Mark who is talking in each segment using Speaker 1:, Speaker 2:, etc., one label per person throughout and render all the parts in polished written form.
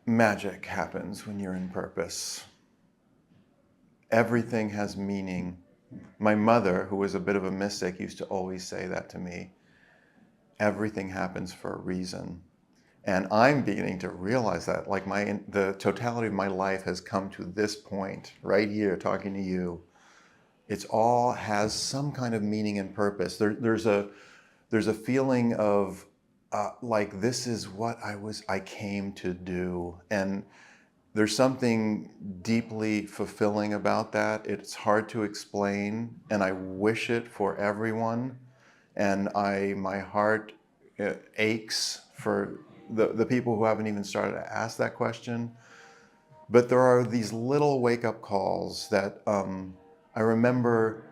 Speaker 1: magic happens when you're in purpose. Everything has meaning. My mother, who was a bit of a mystic, used to always say that to me. Everything happens for a reason. And I'm beginning to realize that, like the totality of my life has come to this point, right here, talking to you. It's all has some kind of meaning and purpose. There's a feeling of like, this is what I came to do. And there's something deeply fulfilling about that. It's hard to explain, and I wish it for everyone. And my heart aches for the people who haven't even started to ask that question. But there are these little wake-up calls that I remember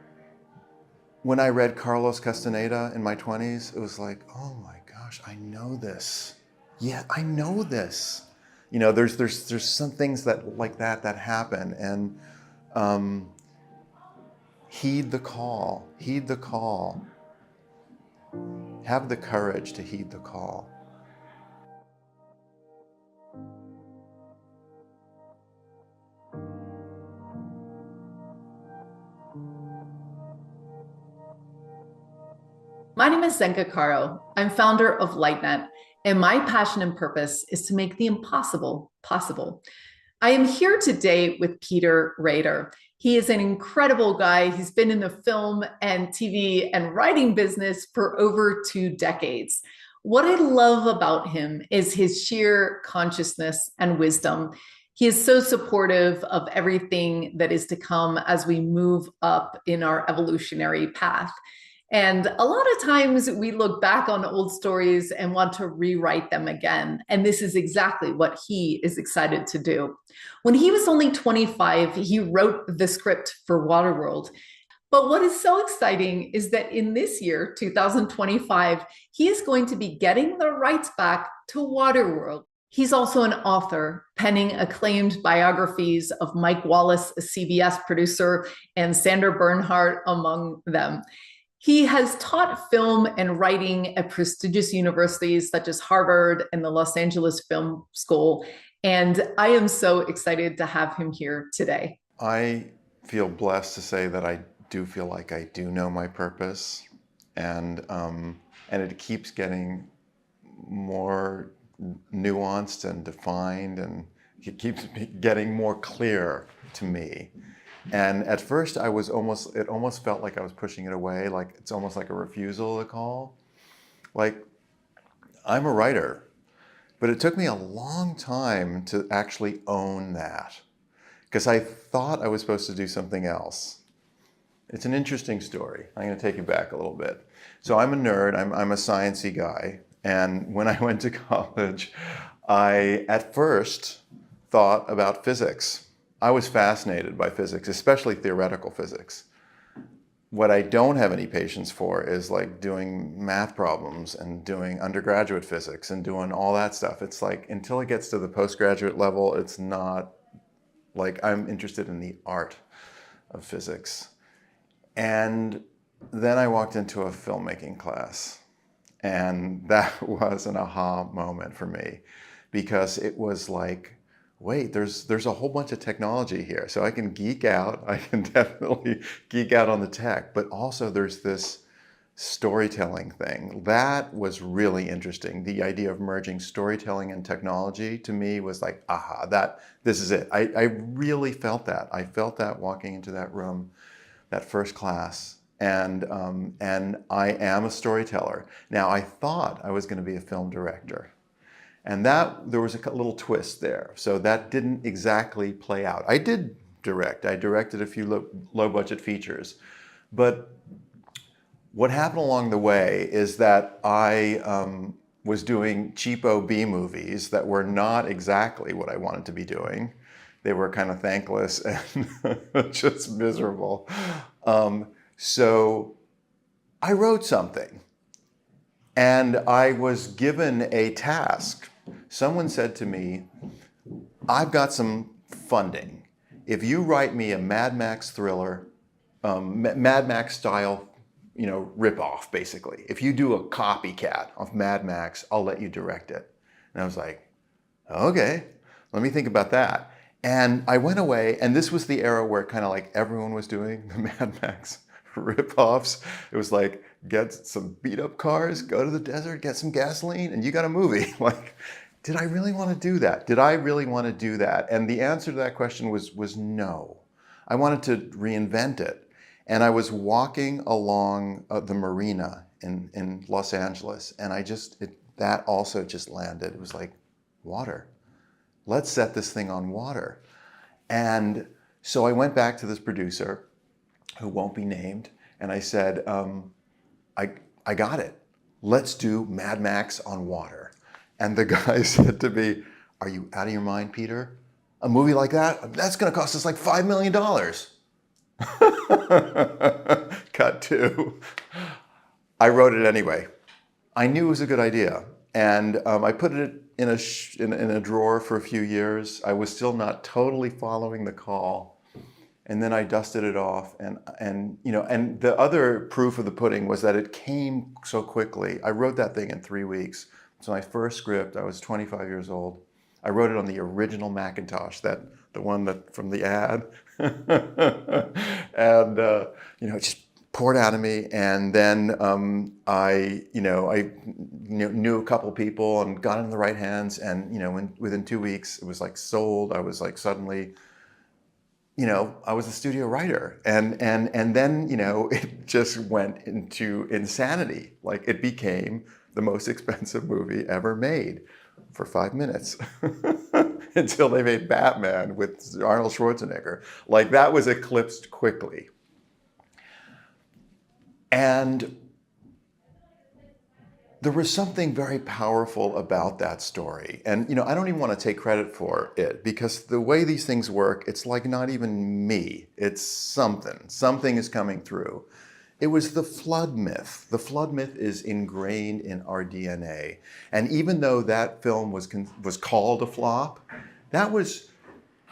Speaker 1: when I read Carlos Castaneda in my 20s. It was like, oh my gosh, I know this. Yeah, I know this. You know, there's some things that like that happen, and heed the call. Heed the call. Have the courage to heed the call.
Speaker 2: My name is Zenka Caro. I'm founder of LightNet, and my passion and purpose is to make the impossible possible. I am here today with Peter Rader. He is an incredible guy. He's been in the film and TV and writing business for over 2 decades. What I love about him is his sheer consciousness and wisdom. He is so supportive of everything that is to come as we move up in our evolutionary path. And a lot of times we look back on old stories and want to rewrite them again. And this is exactly what he is excited to do. When he was only 25, he wrote the script for Waterworld. But what is so exciting is that in this year, 2025, he is going to be getting the rights back to Waterworld. He's also an author, penning acclaimed biographies of Mike Wallace, a CBS producer, and Sandra Bernhardt among them. He has taught film and writing at prestigious universities such as Harvard and the Los Angeles Film School. And I am so excited to have him here today.
Speaker 1: I feel blessed to say that I do feel like I do know my purpose, and it keeps getting more nuanced and defined, and it keeps getting more clear to me. And at first it almost felt like I was pushing it away, like it's almost like a refusal to call. Like, I'm a writer, but it took me a long time to actually own that, because I thought I was supposed to do something else. It's an interesting story. I'm going to take you back a little bit. So I'm a nerd, I'm a sciencey guy, and when I went to college, I at first thought about physics. I was fascinated by physics, especially theoretical physics. What I don't have any patience for is like doing math problems and doing undergraduate physics and doing all that stuff. It's like, until it gets to the postgraduate level, it's not like I'm interested in the art of physics. And then I walked into a filmmaking class, and that was an aha moment for me, because it was like, wait, there's a whole bunch of technology here. So I can geek out. I can definitely geek out on the tech, but also there's this storytelling thing. That was really interesting. The idea of merging storytelling and technology, to me, was like, aha, this is it. I really felt that. I felt that walking into that room, that first class. And I am a storyteller. Now, I thought I was going to be a film director. And there was a little twist there. So that didn't exactly play out. I did direct. I directed a few low-budget features. But what happened along the way is that I was doing cheapo B movies that were not exactly what I wanted to be doing. They were kind of thankless and just miserable. So I wrote something. And I was given a task. Someone said to me, I've got some funding. If you write me a Mad Max thriller, Mad Max style, ripoff, basically. If you do a copycat of Mad Max, I'll let you direct it. And I was like, okay. Let me think about that. And I went away, and this was the era where kind of like everyone was doing the Mad Max rip-offs. It was like, get some beat-up cars, go to the desert, get some gasoline, and you got a movie. Like, did I really want to do that? Did I really want to do that? And the answer to that question was no. I wanted to reinvent it. And I was walking along the marina in Los Angeles, and that also just landed. It was like, water. Let's set this thing on water. And so I went back to this producer, who won't be named, and I said, I got it. Let's do Mad Max on water. And the guy said to me, are you out of your mind, Peter? A movie like that? That's going to cost us like $5 million. Cut to. I wrote it anyway. I knew it was a good idea. And I put it in a drawer for a few years. I was still not totally following the call. And then I dusted it off, and the other proof of the pudding was that it came so quickly. I wrote that thing in 3 weeks. So my first script, I was 25 years old. I wrote it on the original Macintosh, the one that from the ad, and it just poured out of me. And then I knew a couple people and got it in the right hands, and within 2 weeks it was like sold. I was like suddenly. I was a studio writer, and then it just went into insanity. Like, it became the most expensive movie ever made for 5 minutes until they made Batman with Arnold Schwarzenegger. Like, that was eclipsed quickly. And there was something very powerful about that story. And, I don't even want to take credit for it, because the way these things work, it's like not even me. It's something. Something is coming through. It was the flood myth. The flood myth is ingrained in our DNA. And even though that film was called a flop, that was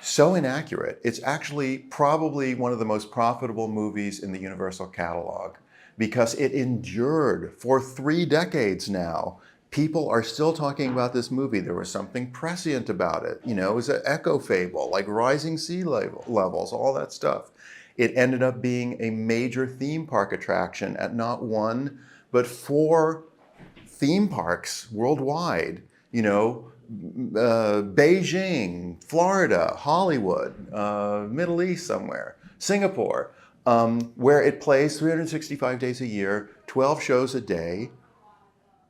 Speaker 1: so inaccurate. It's actually probably one of the most profitable movies in the Universal catalog, because it endured for 3 decades now. People are still talking about this movie. There was something prescient about it. It was an echo fable, like rising sea levels, all that stuff. It ended up being a major theme park attraction at not 1, but 4 theme parks worldwide. Beijing, Florida, Hollywood, Middle East somewhere, Singapore. Where it plays 365 days a year, 12 shows a day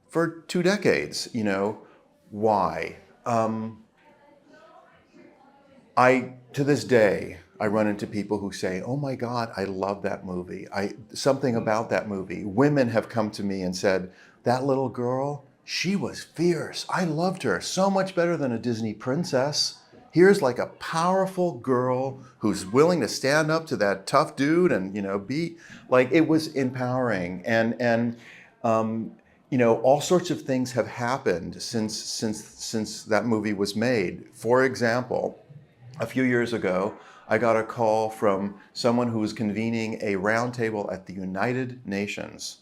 Speaker 1: for 2 decades. Why? To this day, I run into people who say, oh my God, I love that movie. Something about that movie. Women have come to me and said, that little girl, she was fierce. I loved her so much better than a Disney princess. Here's like a powerful girl who's willing to stand up to that tough dude and, be like, it was empowering. And all sorts of things have happened since that movie was made. For example, a few years ago, I got a call from someone who was convening a roundtable at the United Nations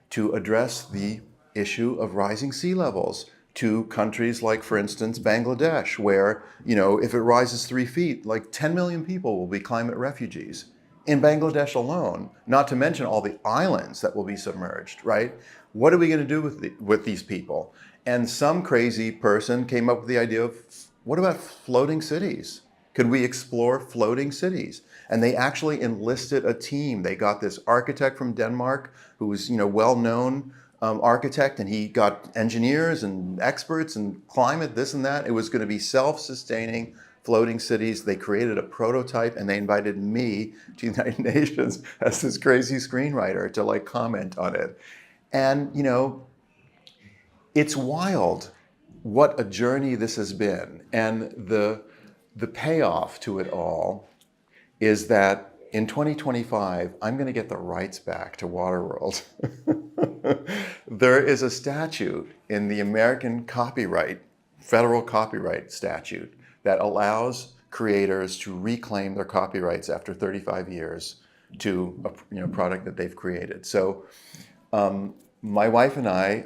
Speaker 1: to address the issue of rising sea levels to countries like, for instance, Bangladesh, where, if it rises 3 feet, like 10 million people will be climate refugees in Bangladesh alone, not to mention all the islands that will be submerged, right? What are we going to do with these people? And some crazy person came up with the idea of, what about floating cities? Could we explore floating cities? And they actually enlisted a team. They got this architect from Denmark who was, well-known architect, and he got engineers and experts in climate, this and that. It was going to be self-sustaining floating cities. They created a prototype, and they invited me to the United Nations as this crazy screenwriter to comment on it. And, it's wild what a journey this has been. And the payoff to it all is that in 2025, I'm going to get the rights back to Waterworld. There is a statute in the American federal copyright statute, that allows creators to reclaim their copyrights after 35 years to a product that they've created. So my wife and I,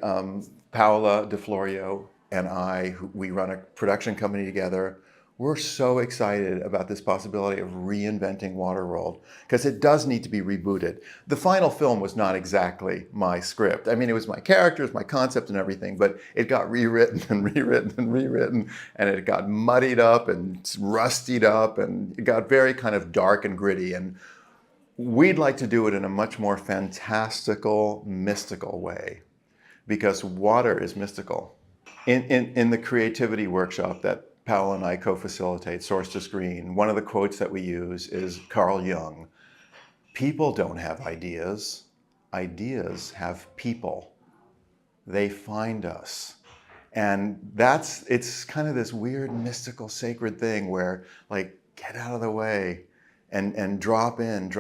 Speaker 1: Paola DeFlorio and I, we run a production company together. we're so excited about this possibility of reinventing Waterworld because it does need to be rebooted. The final film was not exactly my script. I mean, it was my characters, my concept and everything, but it got rewritten and rewritten and rewritten, and it got muddied up and rustied up, and it got very kind of dark and gritty. And we'd like to do it in a much more fantastical, mystical way, because water is mystical. In the creativity workshop that Paolo and I co-facilitate, Source to Screen, one of the quotes that we use is Carl Jung. People don't have ideas. Ideas have people. They find us. And it's kind of this weird, mystical, sacred thing where, like, get out of the way and drop in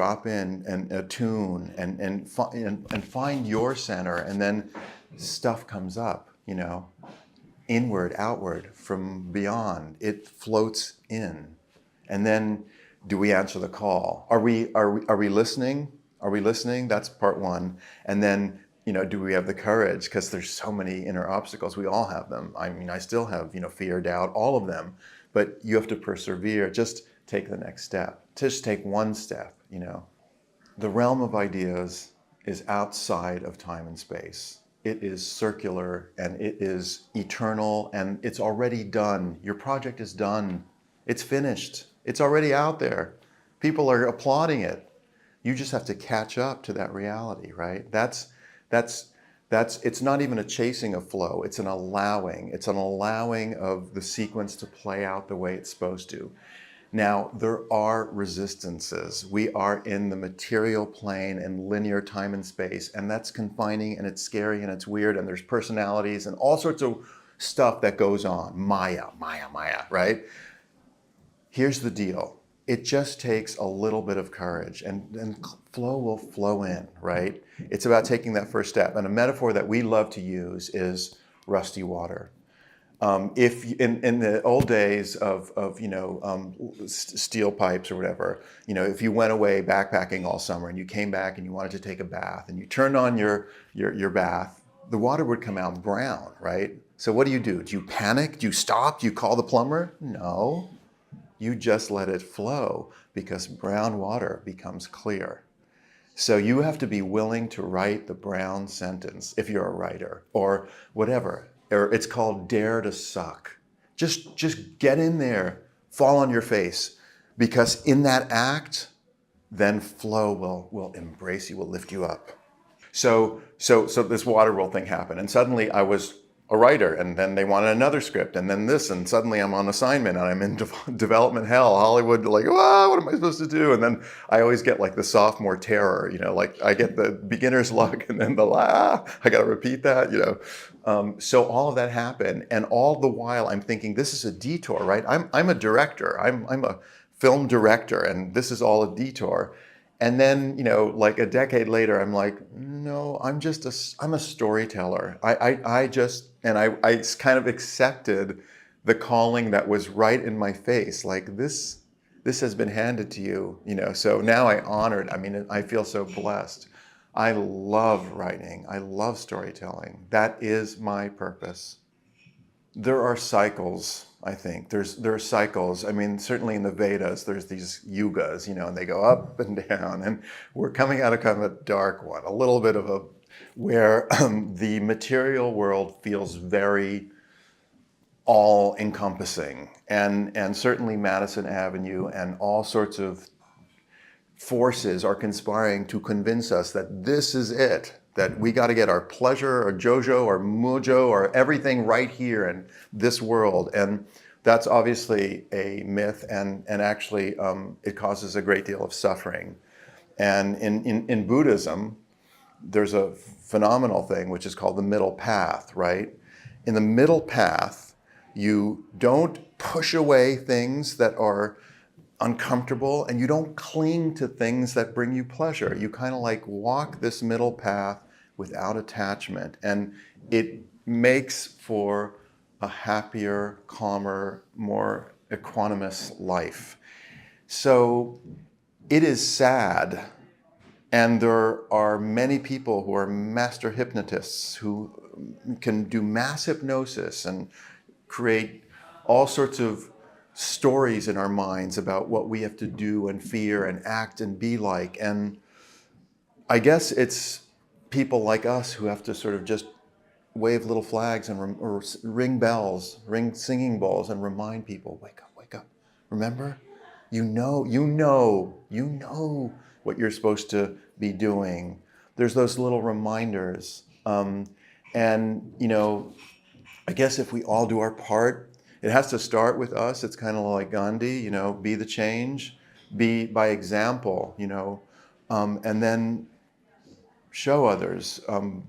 Speaker 1: and attune and find your center, and then stuff comes up, you know. Inward, outward, from beyond. It floats in. And then, do we answer the call? Are we listening? Are we listening? That's part one. And then, you know, do we have the courage? Because there's so many inner obstacles. We all have them. I mean, I still have, you know, fear, doubt, all of them. But you have to persevere. Just take the next step. Just take one step, you know. The realm of ideas is outside of time and space. It is circular, and it is eternal, and it's already done. Your project is done. It's finished. It's already out there. People are applauding it. You just have to catch up to that reality, right? It's not even a chasing of flow. It's an allowing. It's an allowing of the sequence to play out the way it's supposed to. Now, there are resistances. We are in the material plane and linear time and space, and that's confining, and it's scary, and it's weird, and there's personalities and all sorts of stuff that goes on. Maya, right? Here's the deal. It just takes a little bit of courage, and flow will flow in, right? It's about taking that first step. And a metaphor that we love to use is rusty water. If in the old days of you know, steel pipes or whatever, you know, if you went away backpacking all summer and you came back and you wanted to take a bath and you turned on your bath, the water would come out brown, right? So what do? Do you panic? Do you stop? Do you call the plumber? No, you just let it flow, because brown water becomes clear. So you have to be willing to write the brown sentence if you're a writer, or whatever. Or it's called dare to suck. Just get in there, fall on your face, because in that act, then flow will embrace you, will lift you up. So this Waterworld thing happened, and suddenly I was a writer, and then they wanted another script, and then this, and suddenly I'm on assignment, and I'm in development hell, Hollywood, like, what am I supposed to do? And then I always get like the sophomore terror, you know, like I get the beginner's luck, and then I gotta repeat that, you know. So all of that happened, and all the while I'm thinking, this is a detour, right? I'm a director, I'm a film director, and this is all a detour. And then, you know, like a decade later, I'm like, no, I'm a storyteller. I kind of accepted the calling that was right in my face. Like, this has been handed to you, you know. So now I honor it. I mean, I feel so blessed. I love writing. I love storytelling. That is my purpose. There are cycles, I think. There are cycles. I mean, certainly in the Vedas, there's these yugas, you know, and they go up and down. And we're coming out of kind of a dark one, a little bit of a, where the material world feels very all-encompassing. And certainly Madison Avenue and all sorts of forces are conspiring to convince us that this is it, that we got to get our pleasure or jojo or mojo or everything right here in this world. And that's obviously a myth, and actually it causes a great deal of suffering. And in Buddhism, there's a phenomenal thing which is called the middle path, right? In the middle path, you don't push away things that are uncomfortable, and you don't cling to things that bring you pleasure. You kind of like walk this middle path without attachment, and it makes for a happier, calmer, more equanimous life. So it is sad, and there are many people who are master hypnotists who can do mass hypnosis and create all sorts of stories in our minds about what we have to do and fear and act and be like. And I guess it's people like us who have to sort of just wave little flags and or ring bells, ring singing bowls, and remind people, wake up, wake up. Remember, you know what you're supposed to be doing. There's those little reminders. And, I guess if we all do our part, it has to start with us. It's kind of like Gandhi, be the change, be by example, and then show others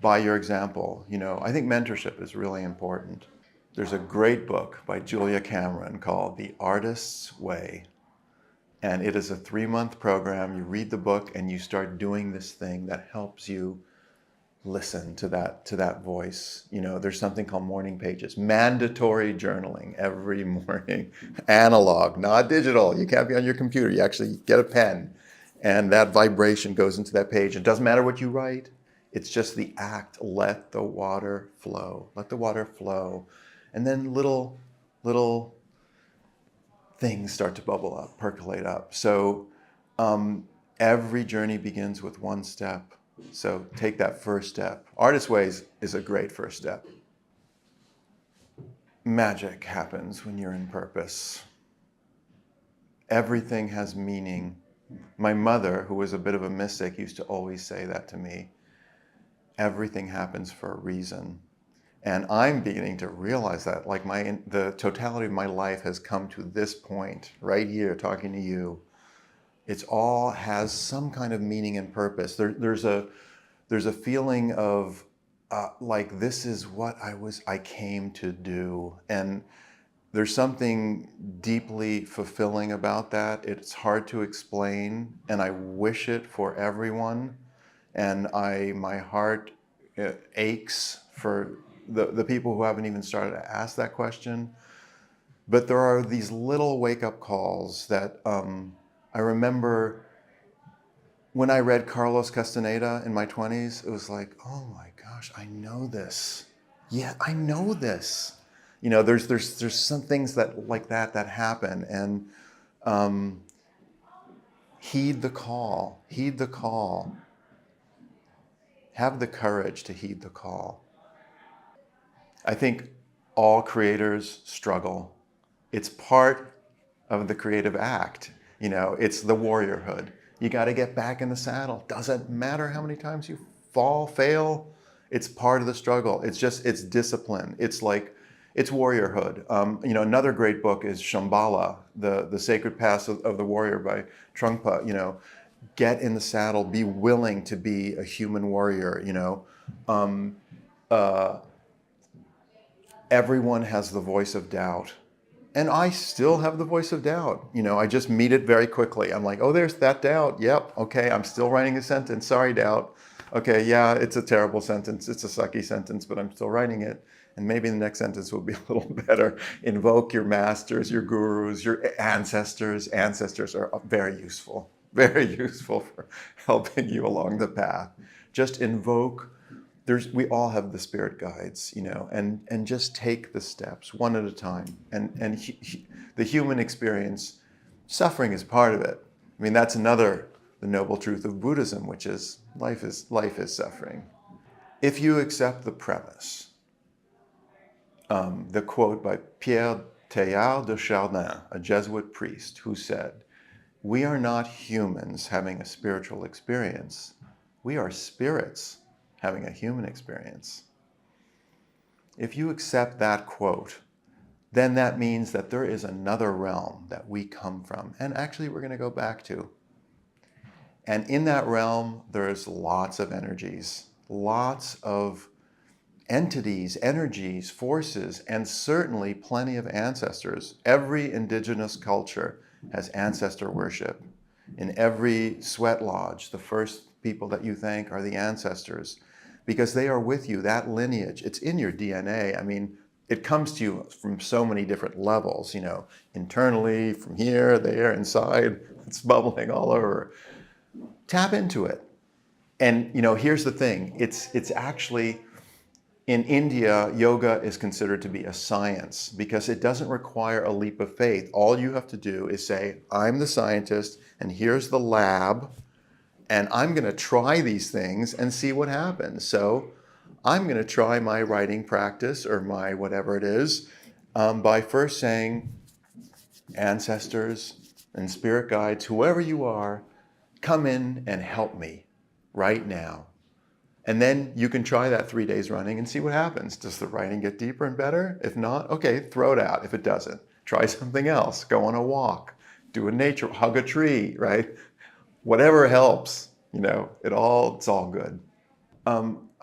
Speaker 1: by your example. I think mentorship is really important. There's a great book by Julia Cameron called The Artist's Way. And it is a 3-month program. You read the book and you start doing this thing that helps you listen to that voice. There's something called morning pages, mandatory journaling every morning, analog, not digital. You can't be on your computer. You actually get a pen, and that vibration goes into that page. It doesn't matter what you write. It's just the act. Let the water flow. Let the water flow, and then little things start to bubble up, percolate up. So every journey begins with one step. So take that first step. Artist's Ways is a great first step. Magic happens when you're in purpose. Everything has meaning. My mother, who was a bit of a mystic, used to always say that to me. Everything happens for a reason. And I'm beginning to realize that, like the totality of my life has come to this point, right here, talking to you. It's all has some kind of meaning and purpose. There's a feeling of like, this is what I came to do. And there's something deeply fulfilling about that. It's hard to explain, and I wish it for everyone. And my heart aches for the people who haven't even started to ask that question. But there are these little wake-up calls that I remember when I read Carlos Castaneda in my 20s. It was like, oh my gosh, I know this. Yeah, I know this. There's some things that like that happen, and heed the call. Heed the call. Have the courage to heed the call. I think all creators struggle. It's part of the creative act. It's the warriorhood. You got to get back in the saddle. Doesn't matter how many times you fall, fail. It's part of the struggle. It's discipline. It's warriorhood. Another great book is Shambhala, the Sacred Paths of the Warrior by Trungpa. Get in the saddle. Be willing to be a human warrior. Everyone has the voice of doubt. And I still have the voice of doubt. I just meet it very quickly. I'm like, oh, there's that doubt. Yep. Okay. I'm still writing a sentence. Sorry, doubt. Okay. Yeah, it's a terrible sentence. It's a sucky sentence, but I'm still writing it. And maybe the next sentence will be a little better. Invoke your masters, your gurus, your ancestors. Ancestors are very useful for helping you along the path. Just invoke. We all have the spirit guides, and just take the steps one at a time. And the human experience, suffering is part of it. I mean, that's the noble truth of Buddhism, which is life is suffering. If you accept the premise, the quote by Pierre Teilhard de Chardin, a Jesuit priest, who said, "We are not humans having a spiritual experience. We are spirits having a human experience." If you accept that quote, then that means that there is another realm that we come from, and actually we're going to go back to. And in that realm, there's lots of energies, lots of entities, energies, forces, and certainly plenty of ancestors. Every indigenous culture has ancestor worship. In every sweat lodge, the first people that you thank are the ancestors, because they are with you, that lineage. It's in your DNA. I mean, it comes to you from so many different levels, internally, from here, there, inside. It's bubbling all over. Tap into it. And, here's the thing. It's actually, In India, yoga is considered to be a science because it doesn't require a leap of faith. All you have to do is say, I'm the scientist, and here's the lab, and I'm going to try these things and see what happens. So I'm going to try my writing practice or my whatever it is by first saying, ancestors and spirit guides, whoever you are, come in and help me right now. And then you can try that 3 days running and see what happens. Does the writing get deeper and better? If not, okay, throw it out. If it doesn't, try something else. Go on a walk, do a nature, hug a tree, right? Whatever helps, it's all good.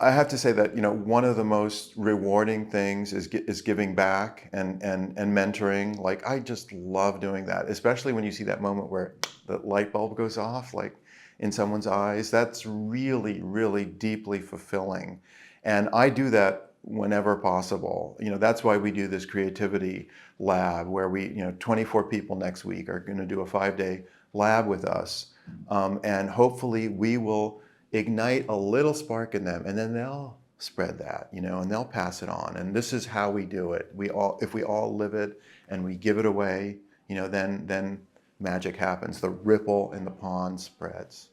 Speaker 1: I have to say that, one of the most rewarding things is giving back and mentoring. Like, I just love doing that, especially when you see that moment where the light bulb goes off, like in someone's eyes. That's really, really deeply fulfilling. And I do that whenever possible. That's why we do this creativity lab where we, 24 people next week are going to do a 5-day lab with us. And hopefully we will ignite a little spark in them, and then they'll spread that, and they'll pass it on. And this is how we do it. If we all live it and we give it away, then magic happens. The ripple in the pond spreads.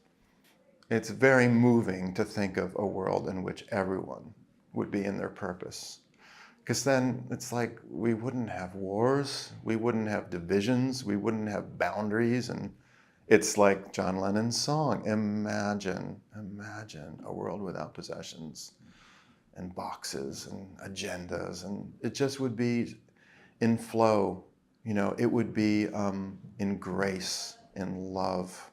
Speaker 1: It's very moving to think of a world in which everyone would be in their purpose. Because then it's like we wouldn't have wars, we wouldn't have divisions, we wouldn't have boundaries. And it's like John Lennon's song, imagine a world without possessions and boxes and agendas. And it just would be in flow, it would be in grace, in love.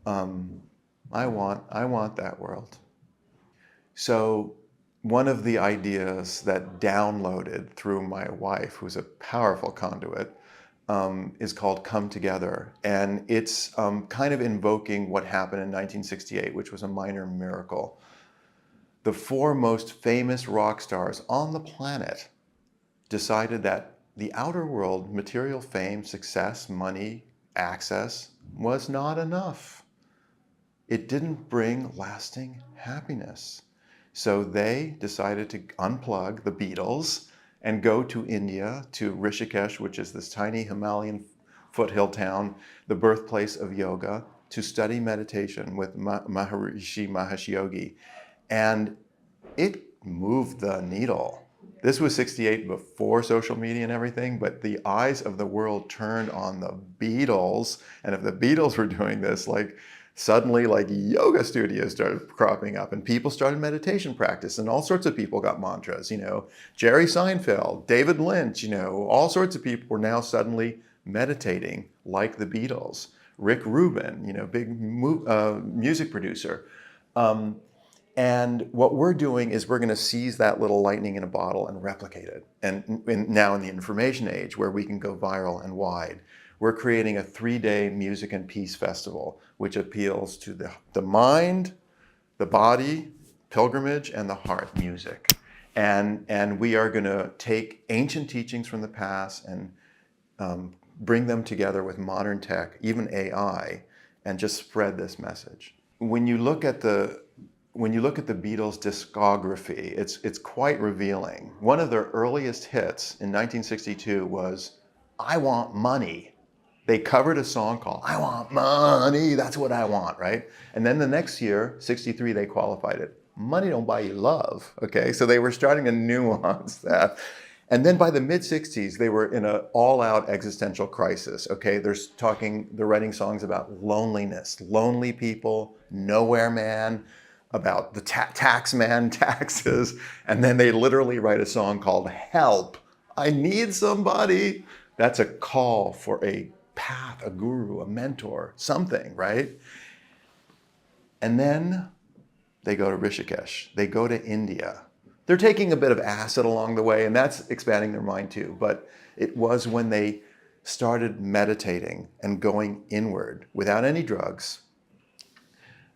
Speaker 1: I want that world. So one of the ideas that downloaded through my wife, who's a powerful conduit, is called Come Together. And it's kind of invoking what happened in 1968, which was a minor miracle. The 4 most famous rock stars on the planet decided that the outer world, material fame, success, money, access, was not enough. It didn't bring lasting happiness. So they decided to unplug the Beatles and go to India, to Rishikesh, which is this tiny Himalayan foothill town, the birthplace of yoga, to study meditation with Maharishi Mahesh Yogi. And it moved the needle. This was 68, before social media and everything, but the eyes of the world turned on the Beatles. And if the Beatles were doing this, suddenly yoga studios started cropping up and people started meditation practice, and all sorts of people got mantras, Jerry Seinfeld, David Lynch, all sorts of people were now suddenly meditating like the Beatles. Rick Rubin, big music producer. And what we're doing is we're going to seize that little lightning in a bottle and replicate it. And now in the information age where we can go viral and wide, we're creating a 3-day music and peace festival, which appeals to the mind, the body, pilgrimage, and the heart music. And we are going to take ancient teachings from the past and bring them together with modern tech, even AI, and just spread this message. When you look at the Beatles' discography, it's quite revealing. One of their earliest hits in 1962 was I Want Money. They covered a song called I Want Money, that's what I want, right? And then the next year, 63, they qualified it. Money don't buy you love, okay? So they were starting to nuance that. And then by the mid-60s, they were in an all-out existential crisis, okay? They're writing songs about loneliness, lonely people, nowhere man, about the tax man, taxes, and then they literally write a song called Help, I Need Somebody. That's a call for a path, a guru, a mentor, something, right? And then they go to Rishikesh, they go to India. They're taking a bit of acid along the way, and that's expanding their mind too, but it was when they started meditating and going inward without any drugs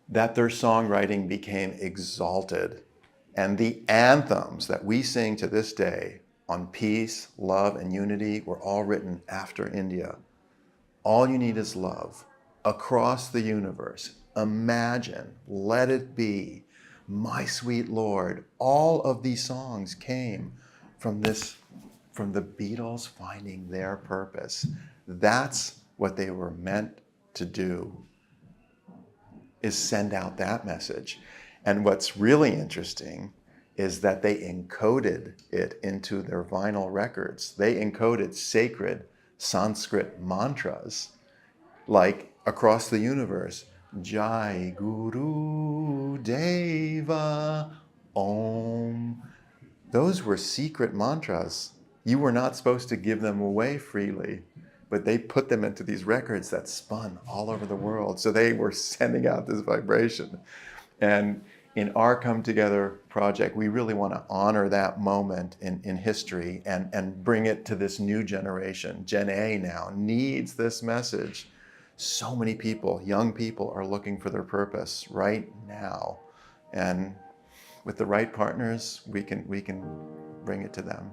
Speaker 1: that their songwriting became exalted. And the anthems that we sing to this day on peace, love, and unity were all written after India. All you need is love. Across the universe, imagine, let it be. My Sweet Lord. All of these songs came from the Beatles finding their purpose. That's what they were meant to do, is send out that message. And what's really interesting is that they encoded it into their vinyl records. They encoded sacred Sanskrit mantras like across the universe. Jai Guru Deva Om. Those were secret mantras. You were not supposed to give them away freely, but they put them into these records that spun all over the world. So they were sending out this vibration. And in our Come Together project, we really want to honor that moment in history and bring it to this new generation. Gen A now needs this message. So many people, young people, are looking for their purpose right now. And with the right partners, we can bring it to them.